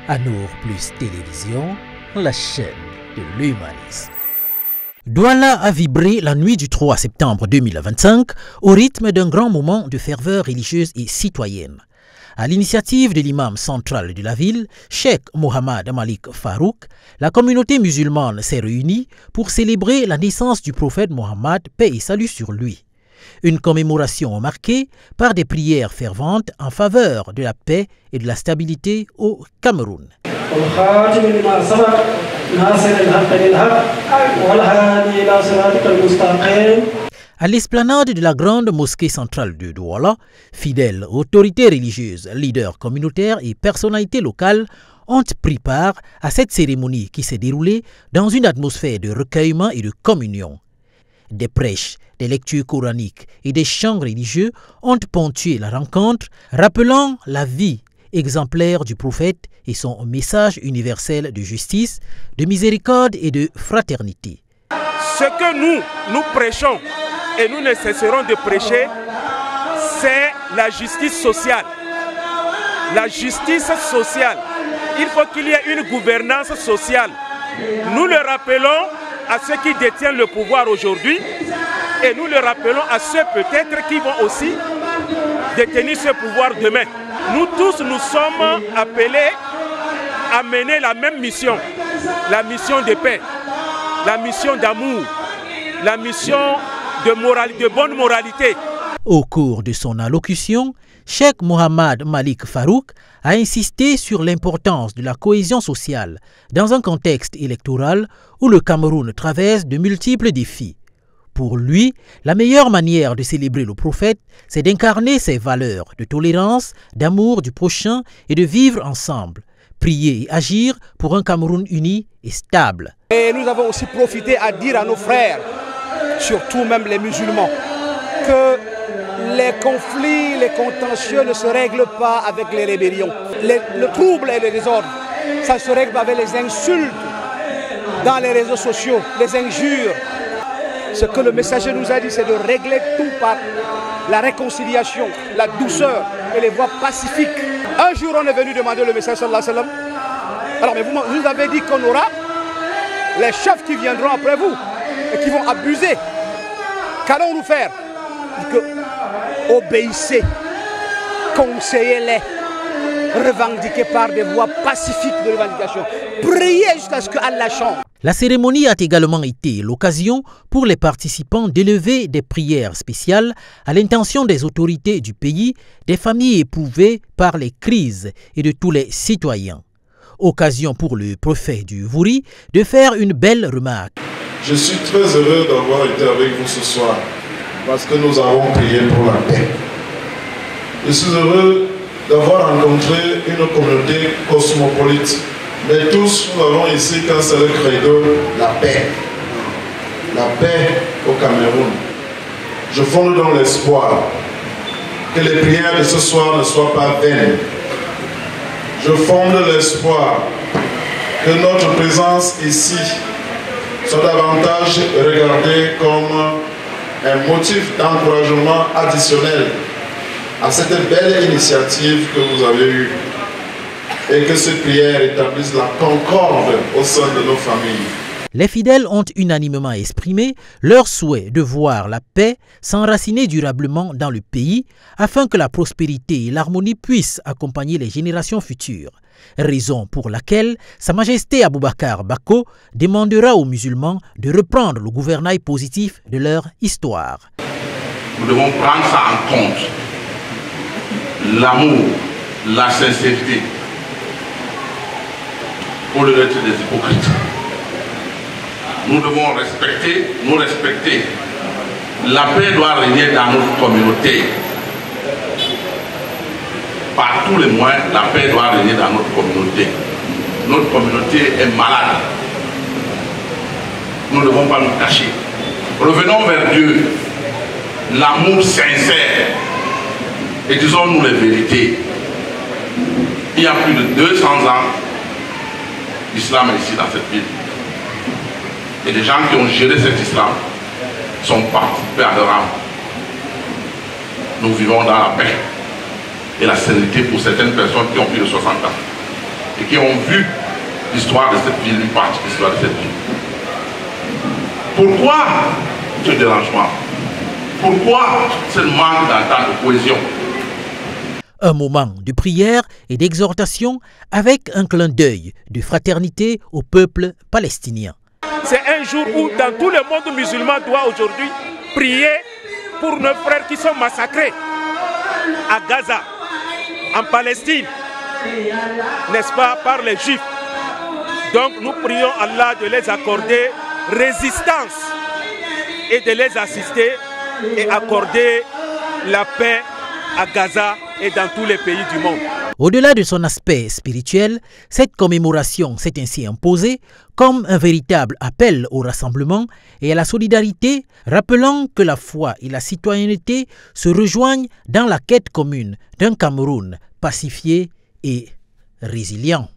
Anour Plus Télévision, la chaîne de l'humanisme. Douala a vibré la nuit du 3 septembre 2025 au rythme d'un grand moment de ferveur religieuse et citoyenne. À l'initiative de l'imam central de la ville, Cheikh Mohamed Malik Farouk, la communauté musulmane s'est réunie pour célébrer la naissance du prophète Mohammed, paix et salut sur lui. Une commémoration marquée par des prières ferventes en faveur de la paix et de la stabilité au Cameroun. À l'esplanade de la grande mosquée centrale de Douala, fidèles, autorités religieuses, leaders communautaires et personnalités locales ont pris part à cette cérémonie qui s'est déroulée dans une atmosphère de recueillement et de communion. Des prêches, des lectures coraniques et des chants religieux ont ponctué la rencontre, rappelant la vie exemplaire du prophète et son message universel de justice, de miséricorde et de fraternité. Ce que nous prêchons et nous ne cesserons de prêcher, c'est la justice sociale. La justice sociale. Il faut qu'il y ait une gouvernance sociale. Nous le rappelons à ceux qui détiennent le pouvoir aujourd'hui et nous le rappelons à ceux peut-être qui vont aussi détenir ce pouvoir demain. Nous tous, nous sommes appelés à mener la même mission, la mission de paix, la mission d'amour, la mission de bonne moralité. Au cours de son allocution, Cheikh Mohamed Malik Farouk a insisté sur l'importance de la cohésion sociale dans un contexte électoral où le Cameroun traverse de multiples défis. Pour lui, la meilleure manière de célébrer le prophète, c'est d'incarner ses valeurs de tolérance, d'amour du prochain et de vivre ensemble, prier et agir pour un Cameroun uni et stable. Et nous avons aussi profité à dire à nos frères, surtout même les musulmans, que les conflits, les contentieux ne se règlent pas avec les rébellions. Le trouble et le désordre, ça se règle avec les insultes dans les réseaux sociaux, les injures. Ce que le messager nous a dit, c'est de régler tout par la réconciliation, la douceur et les voies pacifiques. Un jour, on est venu demander le message sallallahu alayhi wa sallam. Alors, mais vous nous avez dit qu'on aura les chefs qui viendront après vous et qui vont abuser. Qu'allons-nous faire? Que obéissez, conseillez-les, revendiquez par des voies pacifiques de revendication. Priez jusqu'à ce que Allah change. La cérémonie a également été l'occasion pour les participants d'élever des prières spéciales à l'intention des autorités du pays, des familles éprouvées par les crises et de tous les citoyens. Occasion pour le préfet du Vouri de faire une belle remarque. Je suis très heureux d'avoir été avec vous ce soir parce que nous avons prié pour la paix. Je suis heureux d'avoir rencontré une communauté cosmopolite. Mais tous, nous avons ici qu'un seul credo, la paix. La paix au Cameroun. Je fonde dans l'espoir que les prières de ce soir ne soient pas vaines. Je fonde l'espoir que notre présence ici soit davantage regardée comme un motif d'encouragement additionnel à cette belle initiative que vous avez eue. Et que ces prières établissent la concorde au sein de nos familles. Les fidèles ont unanimement exprimé leur souhait de voir la paix s'enraciner durablement dans le pays afin que la prospérité et l'harmonie puissent accompagner les générations futures. Raison pour laquelle Sa Majesté Aboubakar Bako demandera aux musulmans de reprendre le gouvernail positif de leur histoire. Nous devons prendre ça en compte. L'amour, la sincérité, pour le reste des hypocrites. Nous devons nous respecter. La paix doit régner dans notre communauté. Par tous les moyens, la paix doit régner dans notre communauté. Notre communauté est malade. Nous ne devons pas nous cacher. Revenons vers Dieu. L'amour sincère. Et disons-nous les vérités. Il y a plus de 200 ans, l'islam est ici dans cette ville. Et les gens qui ont géré cet islam sont participés à leur âme. Nous vivons dans la paix et la sérénité pour certaines personnes qui ont plus de 60 ans. et qui ont vu l'histoire de cette ville, une partie de l'histoire de cette ville. Pourquoi ce dérangement? Pourquoi ce manque d'entente, de cohésion? Un moment de prière et d'exhortation avec un clin d'œil de fraternité au peuple palestinien. C'est un jour où dans tout le monde musulman doit aujourd'hui prier pour nos frères qui sont massacrés à Gaza, en Palestine, n'est-ce pas, par les Juifs. Donc nous prions Allah de les accorder résistance et de les assister et accorder la paix à Gaza et dans tous les pays du monde. Au-delà de son aspect spirituel, cette commémoration s'est ainsi imposée comme un véritable appel au rassemblement et à la solidarité, rappelant que la foi et la citoyenneté se rejoignent dans la quête commune d'un Cameroun pacifié et résilient.